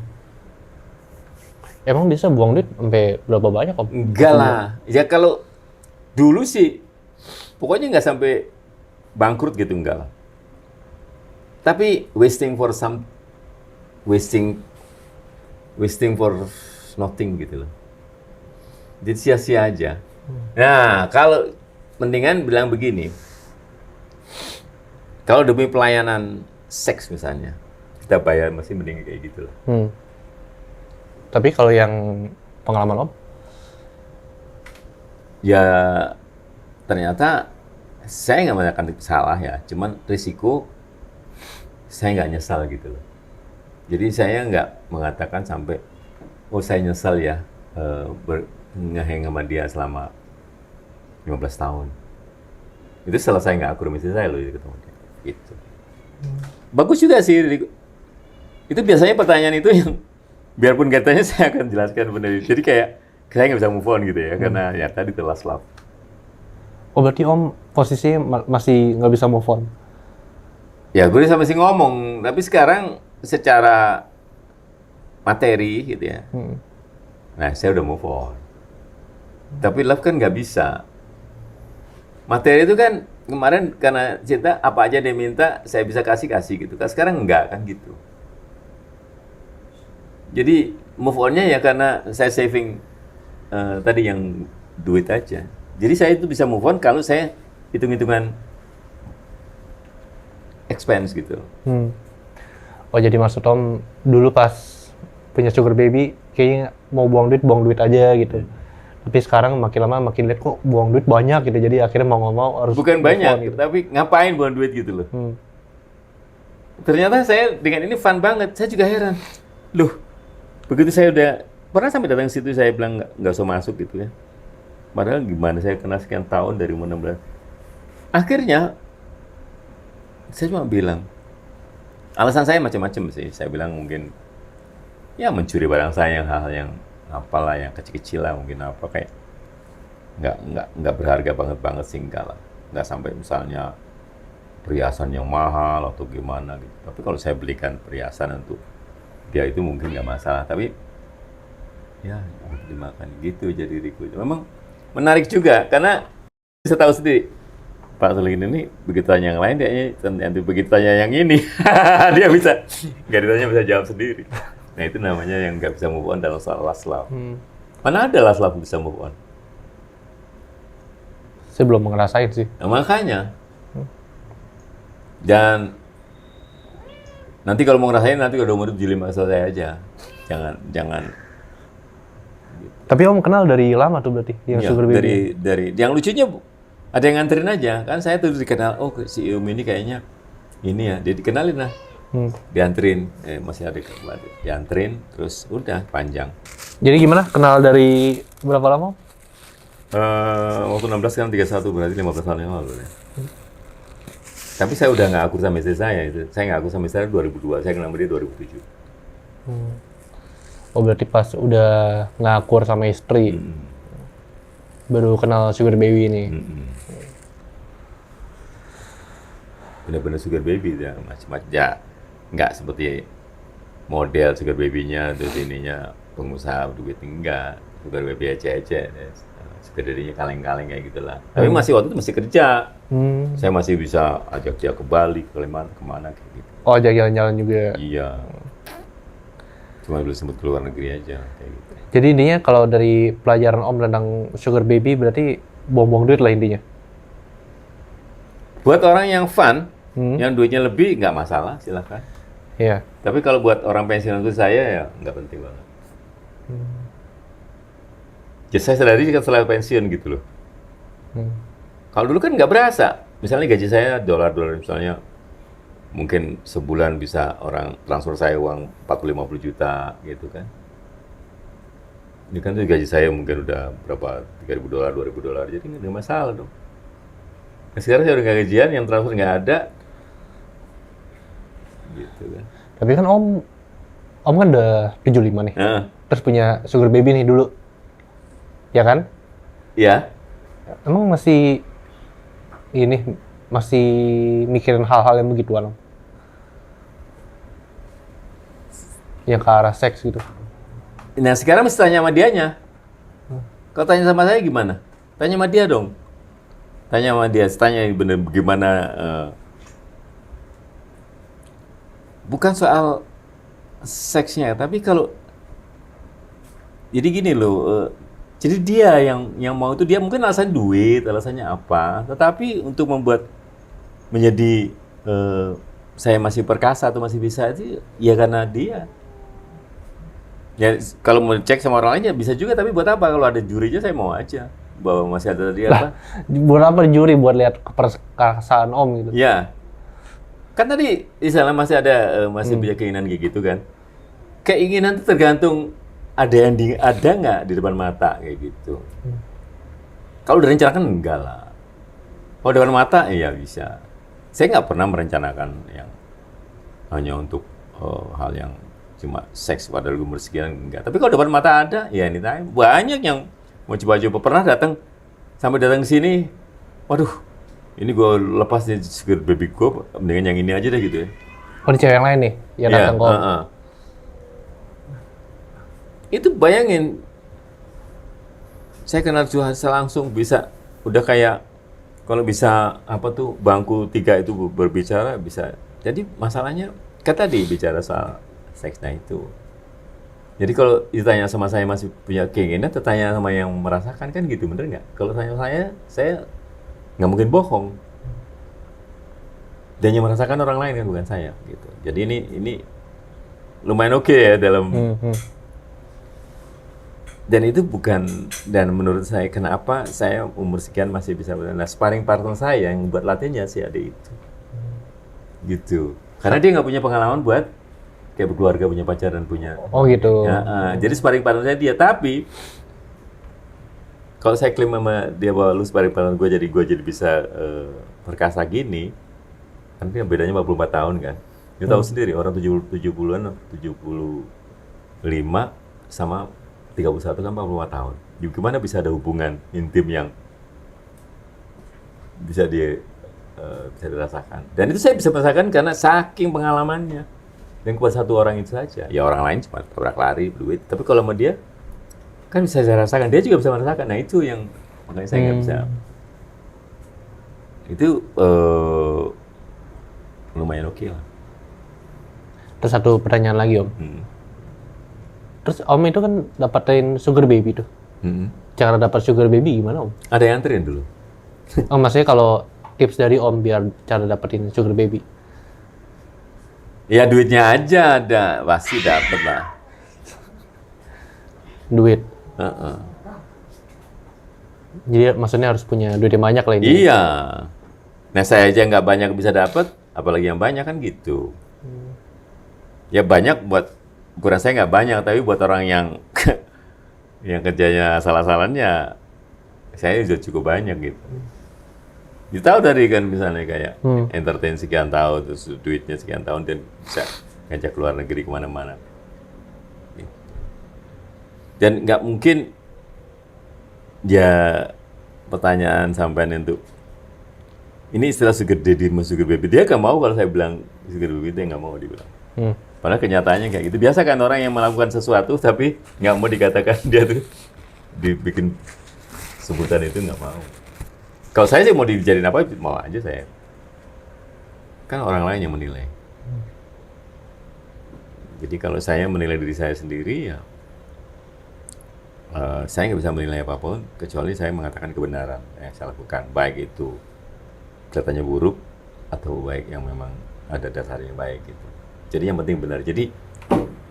Emang bisa buang duit sampai berapa banyak Om?
Enggak lah. Ya kalau dulu sih, pokoknya nggak sampai bangkrut gitu, enggak lah. Tapi wasting for nothing gitu loh. Jadi sia-sia aja. Nah, kalau mendingan bilang begini, kalau demi pelayanan seks misalnya, kita bayar masih mending kayak gitu loh.
Tapi kalau yang pengalaman Om?
Ya ternyata saya nggak mengatakan salah ya, cuman risiko saya nggak nyesal gitu loh. Jadi saya nggak mengatakan sampai, oh saya nyesal ya ngeheng sama dia selama 15 tahun. Itu selesai nggak aku rumit saya loh ketemu dia. Gitu. Bagus juga sih. Itu biasanya pertanyaan itu yang biarpun katanya saya akan jelaskan benar. Jadi kayak saya nggak bisa move on gitu ya, karena ya tadi the last love.
Oh berarti Om posisinya masih nggak bisa move on?
Ya gue masih ngomong, tapi sekarang secara materi gitu ya. Nah saya udah move on. Tapi love kan nggak bisa. Materi itu kan kemarin karena cinta apa aja dia minta saya bisa kasih gitu. Kan sekarang enggak kan gitu. Jadi move on-nya ya karena saya saving tadi yang duit aja. Jadi saya itu bisa move on kalau saya hitung-hitungan expense gitu.
Oh jadi maksud Om dulu pas punya sugar baby kayaknya mau buang duit aja gitu. Tapi sekarang makin lama makin lihat kok buang duit banyak gitu. Jadi akhirnya mau nggak mau harus
Bukan
move
banyak,
on gitu.
tapi ngapain buang duit gitu loh. Ternyata saya dengan ini fun banget. Saya juga heran. Loh, begitu saya udah pernah sampai datang ke situ saya bilang nggak usah masuk gitu ya. Padahal gimana saya kena sekian tahun dari umur 16. Akhirnya saya cuma bilang alasan saya macam-macam sih. Saya bilang mungkin ya mencuri barang saya yang hal-hal yang apalah yang kecil-kecil lah mungkin apa kayak nggak berharga banget sih enggak lah, nggak sampai misalnya perhiasan yang mahal atau gimana gitu. Tapi kalau saya belikan perhiasan untuk dia itu mungkin nggak masalah, tapi ya dimakan gitu jadi diriku itu memang menarik juga karena bisa tahu sendiri Pak Suligin ini begitu tanya yang lain dia nanti begitu tanya yang ini dia bisa nggak ditanya bisa jawab sendiri. Nah itu namanya yang nggak bisa move on dalam soal last love. Mana ada last love bisa move on?
Saya belum ngerasain sih.
Nah, makanya. Dan nanti kalau mau ngerasain nanti kalau umur 75 selesai aja. Jangan.
Tapi Om kenal dari lama tuh berarti yang
Ya,
sugar baby.
dari yang lucunya ada yang nganterin aja kan saya tuh dikenal si Om ini kayaknya ini ya dia dikenalin lah. Dianterin, masih ada dianterin, terus udah panjang.
Jadi gimana? Kenal dari berapa lama?
Waktu 16 kan 31 berarti 15 tahun yang lalu ya. Tapi saya udah nggak akur sama istri saya itu. Saya nggak akur sama istri saya 2002, saya kenal dia 2007.
Oh berarti pas udah ngakur sama istri, baru kenal sugar baby ini.
Bener-bener sugar baby ya, macam-macam ya. Nggak seperti model sugar baby-nya terus ininya pengusaha duit enggak, sugar baby aja sugar daddy-nya kaleng-kaleng kayak gitulah. Tapi waktu itu masih kerja. Saya masih bisa ajak dia ke Bali, ke Kalimantan, kemana kayak gitu.
Oh ajak jalan-jalan juga.
Iya. Cuma belum sempat keluar negeri aja kayak gitu.
Jadi intinya kalau dari pelajaran Om tentang sugar baby berarti buang-buang duit lah intinya.
Buat orang yang fun, yang duitnya lebih nggak masalah, silahkan.
Iya.
Tapi kalau buat orang pensiunan itu saya ya nggak penting banget. Jadi saya sadari kan setelah pensiun gitu loh. Kalau dulu kan nggak berasa. Misalnya gaji saya dolar misalnya, mungkin sebulan bisa orang transfer saya uang 40-50 juta gitu kan. Ini kan tuh gaji saya mungkin udah berapa, $3.000, $2.000, jadi nggak ada masalah dong. Nah, sekarang saya udah nggak gajian, yang transfer nggak ada. Gitu kan.
Tapi kan Om kan udah 75 nih. Terus punya sugar baby nih dulu. Ya kan?
Iya.
Emang masih mikirin hal-hal yang begituan, Om? Yang ke arah seks gitu.
Nah sekarang mesti tanya sama dianya. Kalau tanya sama saya gimana? Tanya sama dia dong. Tanya sama dia, tanya bener gimana. Bukan soal seksnya, tapi kalau jadi gini loh. Jadi dia yang mau itu dia mungkin alasan duit, alasannya apa. Tetapi untuk membuat menjadi saya masih perkasa atau masih bisa itu ya karena dia. Ya kalau mau cek sama orang lain ya bisa juga, tapi buat apa? Kalau ada jurinya saya mau aja bahwa masih ada dia apa?
Buat apa juri? Buat lihat keperkasaan Om gitu?
Ya, kan tadi misalnya masih ada masih punya keinginan kayak gitu kan? Keinginan itu tergantung ada nggak di depan mata kayak gitu. Kalau udah rencanakan enggak lah. Kalau depan mata iya bisa. Saya nggak pernah merencanakan yang hanya untuk hal yang cuma seks pada umur sekian enggak. Tapi kalau depan mata ada, ya ini time. Banyak yang mau coba-coba pernah sampai datang ke sini. Waduh, ini gue lepas nih sugar baby gue, mendingan yang ini aja deh gitu ya.
Oh, di cewek yang lain nih yang datang kok.
Itu bayangin, saya kenal Tuhan langsung bisa udah kayak Kalau bisa apa tuh bangku 3 itu berbicara bisa. Jadi masalahnya kan tadi bicara soal seksnya itu. Jadi kalau ditanya sama saya masih punya keinginan, tertanya sama yang merasakan kan gitu, bener nggak? Kalau tanya saya nggak mungkin bohong. Dan yang merasakan orang lain kan bukan saya gitu. Jadi ini lumayan oke ya dalam. Dan itu bukan, dan menurut saya kenapa saya umur sekian masih bisa nah, sparring partner saya yang buat latihannya si adik itu gitu, karena dia nggak punya pengalaman buat kayak berkeluarga, punya pacar dan punya
gitu.
ya, jadi sparring partner saya dia. Tapi kalau saya klaim sama dia bahwa lu sparring partner gue jadi bisa perkasa gini, kan bedanya 44 tahun kan. Dia tahu sendiri orang 70-an 75 sama 31 kan 45 tahun. Gimana bisa ada hubungan intim yang bisa bisa dirasakan. Dan itu saya bisa merasakan karena saking pengalamannya. Dan kepada satu orang itu saja. Ya orang lain cuma tabrak lari, duit. Tapi kalau sama dia, kan bisa saya rasakan. Dia juga bisa merasakan. Nah itu yang makanya saya nggak bisa. Itu lumayan oke lah.
Terus satu pertanyaan lagi Om. Terus Om itu kan dapatin sugar baby tuh. Cara dapat sugar baby gimana Om?
Ada yang anterin dulu.
Oh maksudnya kalau tips dari Om biar cara dapetin sugar baby?
Ya duitnya aja ada, pasti dapet lah.
Duit. Jadi maksudnya harus punya duit yang banyak lah ini.
Iya. Nah saya aja nggak banyak bisa dapet, apalagi yang banyak kan gitu. Ya banyak buat ukuran saya nggak banyak, tapi buat orang yang yang kerjanya salah-salahnya, saya sudah cukup banyak gitu. Tahu dari kan misalnya kayak entertain sekian tahun, terus duitnya sekian tahun dan bisa ngajak keluar negeri kemana-mana. Dan nggak mungkin ya pertanyaan sampean untuk ini istilah sugar daddy sama sugar baby, dia nggak mau kalau saya bilang sugar baby, dia nggak mau dibilang. Padahal kenyataannya kayak gitu. Biasa kan orang yang melakukan sesuatu tapi nggak mau dikatakan dia tuh dibikin sebutan itu nggak mau. Kalau saya sih mau dijadiin apa, mau aja saya. Kan orang lain yang menilai. Jadi kalau saya menilai diri saya sendiri ya, saya nggak bisa menilai apapun kecuali saya mengatakan kebenaran yang saya lakukan. Baik itu kelihatannya buruk atau baik yang memang ada dasarnya baik gitu. Jadi yang penting benar. Jadi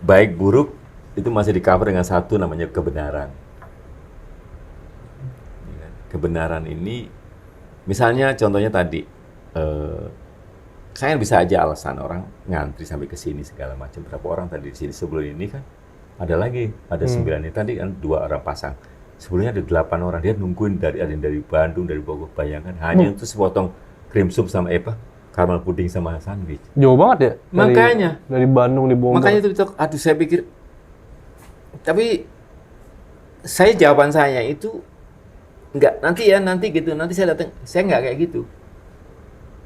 baik buruk itu masih di-cover dengan satu namanya kebenaran. Kebenaran ini, misalnya contohnya tadi, saya bisa aja alasan orang ngantri sampai ke sini segala macam. Berapa orang tadi di sini sebelum ini kan? Ada lagi, ada 9 ini tadi kan 2 orang pasang. Sebelumnya ada 8 orang, dia nungguin ada yang dari Bandung, dari Bogor, bayangkan hanya untuk sepotong cream soup sama caramel pudding sama sandwich.
Jauh banget ya?
Makanya.
Dari Bandung di Bogor.
Makanya itu, aduh saya pikir, tapi jawaban saya itu, enggak, nanti gitu, nanti saya datang. Saya enggak kayak gitu.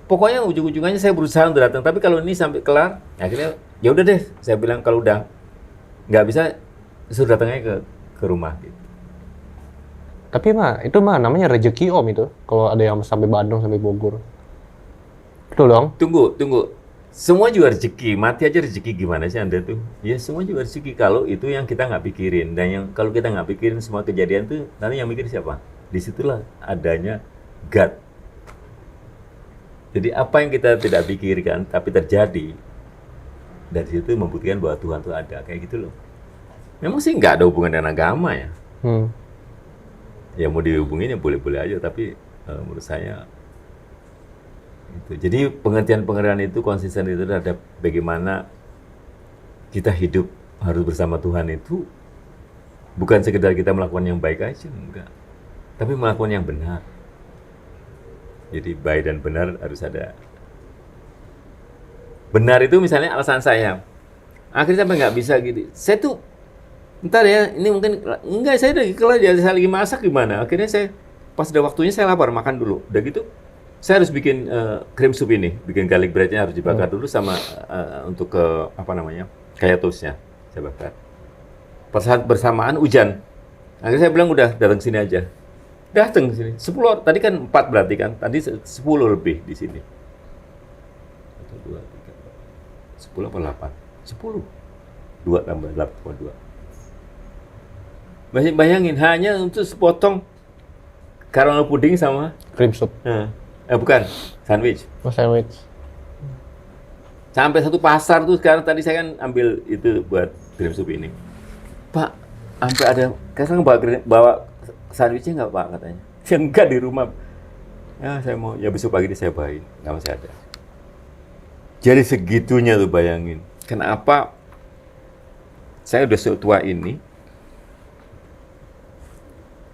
Pokoknya ujung-ujungnya saya berusaha untuk datang, tapi kalau ini sampai kelar, akhirnya ya udah deh, saya bilang kalau udah nggak bisa, suruh datangnya ke rumah gitu.
Tapi itu namanya rezeki Om itu, kalau ada yang sampai Bandung, sampai Bogor. Betul dong?
Tunggu. Semua juga rezeki, mati aja rezeki gimana sih Anda tuh? Ya semua juga rezeki kalau itu yang kita nggak pikirin. Dan yang kalau kita nggak pikirin semua kejadian tuh, nanti yang mikir siapa? Disitulah adanya God. Jadi apa yang kita tidak pikirkan tapi terjadi, dari situ membuktikan bahwa Tuhan tuh ada, kayak gitu loh. Memang sih nggak ada hubungan dengan agama ya. Ya mau dihubungin ya boleh-boleh aja, tapi menurut saya itu. Jadi pengertian itu konsisten itu terhadap bagaimana kita hidup harus bersama Tuhan itu bukan sekedar kita melakukan yang baik aja, enggak. Tapi melakukan yang benar. Jadi baik dan benar harus ada. Benar itu misalnya alasan saya. Akhirnya sampai nggak bisa gitu. Saya tuh, ntar ya, ini mungkin, enggak, saya lagi masak gimana. Akhirnya saya, pas udah waktunya saya lapar, makan dulu. Udah gitu, saya harus bikin cream soup ini. Bikin garlic breadnya harus dibakar dulu sama untuk kayak toastnya. Saya bakar. Pas saat bersamaan hujan. Akhirnya saya bilang udah datang sini aja. Datang ke sini. 10 orang. Tadi kan 4 berarti kan. Tadi 10 lebih di sini. 1, 2, 3, 10 apa 8? 10. 2 tambah 8 tambah 2. Bayangin, hanya untuk sepotong caramel pudding sama
Cream soup.
bukan, sandwich.
Oh, sandwich.
Sampai satu pasar tuh sekarang tadi saya kan ambil itu buat cream soup ini. Pak, sampai ada, sekarang bawa sandwichnya nggak Pak katanya. Ya enggak di rumah. Ya saya mau, ya besok pagi saya bawain, nggak masih ada. Jadi segitunya tuh bayangin. Kenapa saya udah setua ini,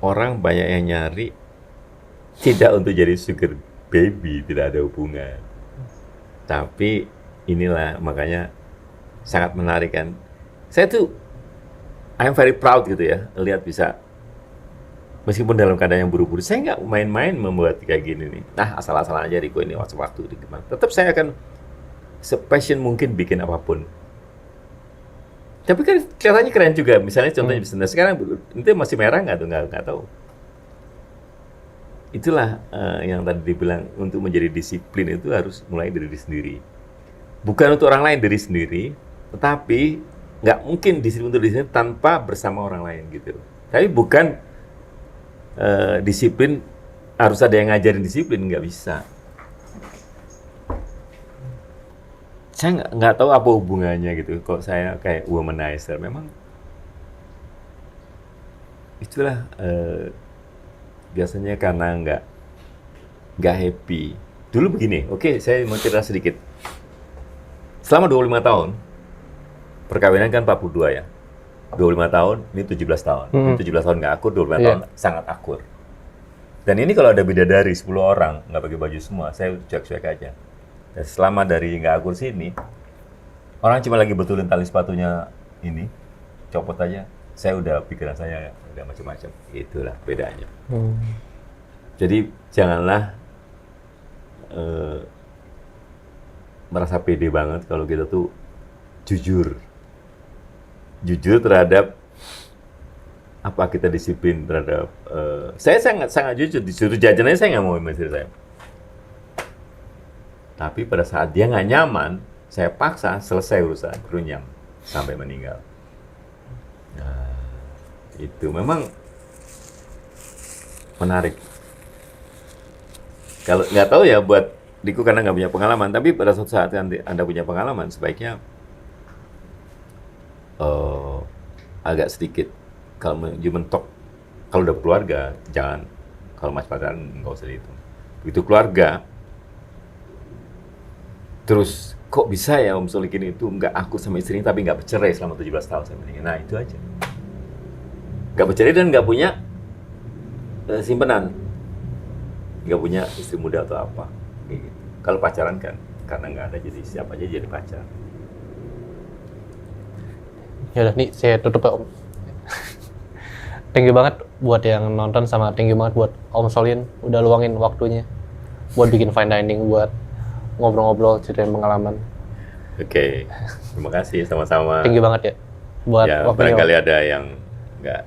orang banyak yang nyari tidak untuk jadi sugar baby, tidak ada hubungan. Tapi inilah makanya sangat menarik kan. Saya tuh I'm very proud gitu ya, lihat bisa meskipun dalam keadaan yang buru-buru, saya nggak main-main membuat kayak gini nih. Nah asal-asalan aja Riko ini waktu di gimana. Tetap saya akan se-passion mungkin bikin apapun. Tapi kan kelihatannya keren juga. Misalnya contohnya bisnis sekarang itu masih merah nggak tuh, nggak tahu. Itulah yang tadi dibilang untuk menjadi disiplin itu harus mulai dari diri sendiri. Bukan untuk orang lain, diri sendiri. Tetapi nggak mungkin disiplin untuk diri sendiri tanpa bersama orang lain gitu. Tapi bukan disiplin harus ada yang ngajarin disiplin, nggak bisa. Saya nggak tahu apa hubungannya gitu. Kok saya kayak womanizer, memang itulah biasanya karena nggak happy. Dulu begini, oke, saya mau cerita sedikit. Selama 25 tahun, perkawinan kan 42 ya. 25 tahun, ini 17 tahun. Ini 17 tahun nggak akur, 25 tahun sangat akur. Dan ini kalau ada bidadari 10 orang, nggak pakai baju semua, saya cuek-cuek aja. Dan selama dari nggak akur sini, orang cuma lagi betulin tali sepatunya ini, copot aja, saya udah pikiran saya udah macam-macam. Itulah bedanya. Jadi janganlah merasa pede banget kalau kita tuh jujur terhadap apa kita disiplin terhadap. Saya sangat jujur, disuruh jajan aja saya nggak mau sama istri saya. Tapi pada saat dia nggak nyaman, saya paksa selesai urusan, runyam sampai meninggal. Nah, itu memang menarik. Kalau nggak tahu ya buat Riko karena nggak punya pengalaman, tapi pada suatu saat nanti Anda punya pengalaman, sebaiknya agak sedikit kalau mentok. Kalau udah keluarga, jangan. Kalau masih pacaran, nggak usah dihitung. Begitu keluarga, terus kok bisa ya Om Solikin itu nggak akur sama istrinya tapi nggak bercerai selama 17 tahun saya meninggal. Nah itu aja. Nggak bercerai dan nggak punya simpenan. Nggak punya istri muda atau apa. Gitu. Kalau pacaran kan, karena nggak ada jadi siapa aja jadi pacar.
Ya udah nih saya tutup ya Om. Thank you banget buat yang nonton sama thank you banget buat Om Solin udah luangin waktunya buat bikin fine dining, buat ngobrol-ngobrol, ceritain pengalaman.
Oke, terima kasih sama-sama.
Thank you banget ya buat
ya,
waktunya.
Barangkali ada yang nggak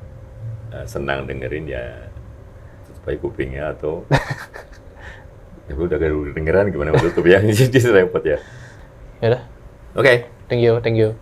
senang dengerin ya tutup aja kupingnya atau ya udah dengeran gimana tutup ya, jadi repot ya.
Ya udah.
Oke.
Thank you.